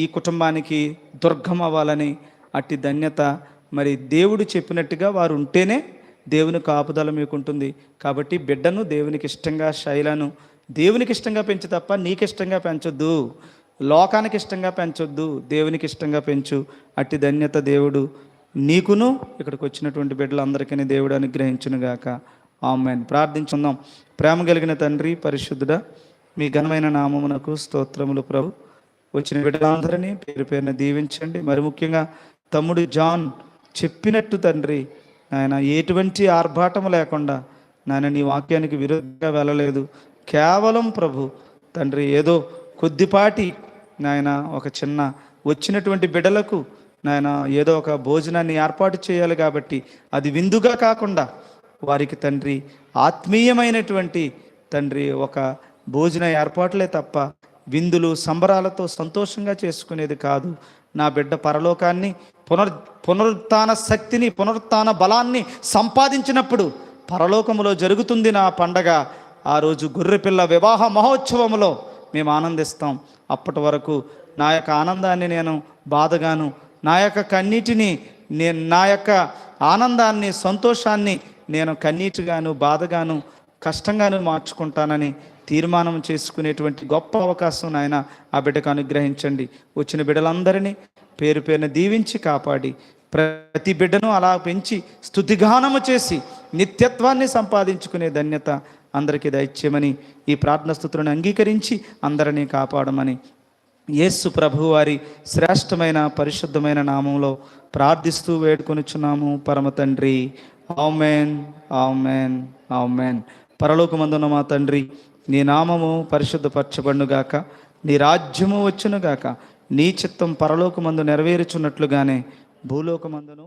ఈ కుటుంబానికి దుర్గం అవ్వాలని, అట్టి ధన్యత మరి దేవుడు చెప్పినట్టుగా వారు ఉంటేనే దేవుని కాపుదల మీకు ఉంటుంది. కాబట్టి బిడ్డను దేవునికి ఇష్టంగా, శైలను దేవునికి ఇష్టంగా పెంచు తప్ప నీకు ఇష్టంగా పెంచొద్దు, లోకానికి ఇష్టంగా పెంచొద్దు, దేవునికి ఇష్టంగా పెంచు. అట్టి ధన్యత దేవుడు నీకును ఇక్కడికి వచ్చినటువంటి బిడ్డలందరికీ దేవుడు అనుగ్రహించునుగాక. ఆమేన్. ప్రార్థించుకుందాం. ప్రేమ కలిగిన తండ్రి, పరిశుద్ధుడా, మీ ఘనమైన నామమునకు స్తోత్రములు ప్రభు. వచ్చిన బిడ్డలందరినీ పేరు పేరున దీవించండి. మరి ముఖ్యంగా తమ్ముడు జాన్ చెప్పినట్టు తండ్రి నాయన ఎటువంటి ఆర్భాటం లేకుండా నాయన నీ వాక్యానికి విరుద్ధంగా వెళ్ళలేదు. కేవలం ప్రభు తండ్రి ఏదో కొద్దిపాటి నాయన ఒక చిన్న వచ్చినటువంటి బిడ్డలకు నాయన ఏదో ఒక భోజనాన్ని ఏర్పాటు చేయాలి కాబట్టి అది విందుగా కాకుండా వారికి తండ్రి ఆత్మీయమైనటువంటి తండ్రి ఒక భోజన ఏర్పాట్లే తప్ప విందులు సంబరాలతో సంతోషంగా చేసుకునేది కాదు. నా బిడ్డ పరలోకాన్ని పునరుత్థాన శక్తిని, పునరుత్థాన బలాన్ని సంపాదించినప్పుడు పరలోకములో జరుగుతుంది నా పండగ. ఆ రోజు గొర్రెపిల్ల వివాహ మహోత్సవములో మేము ఆనందిస్తాం. అప్పటి వరకు నా యొక్క ఆనందాన్ని నేను బాధగాను, నా యొక్క కన్నీటిని నా యొక్క ఆనందాన్ని, సంతోషాన్ని నేను కన్నీటిగాను, బాధగాను, కష్టంగాను మార్చుకుంటానని తీర్మానం చేసుకునేటువంటి గొప్ప అవకాశం నాయన ఆ బిడ్డకు అనుగ్రహించండి. వచ్చిన బిడ్డలందరినీ పేరు పేరున దీవించి కాపాడి ప్రతి బిడ్డను అలా పెంచి స్తుతిగానము చేసి నిత్యత్వాన్ని సంపాదించుకునే ధన్యత అందరికీ దయచేయమని ఈ ప్రార్థన స్తుతులను అంగీకరించి అందరినీ కాపాడమని యేసు ప్రభు వారి శ్రేష్టమైన పరిశుద్ధమైన నామంలో ప్రార్థిస్తూ వేడుకొనుచున్నాము పరమ తండ్రి. ఆమేన్, ఆమేన్, ఆమేన్. పరలోకమందున్న మా తండ్రి, నీ నామము పరిశుద్ధపరచబడునుగాక, నీ రాజ్యము వచ్చునుగాక, నీ చిత్తం పరలోకమందు నెరవేరుచున్నట్లుగానే భూలోకమందును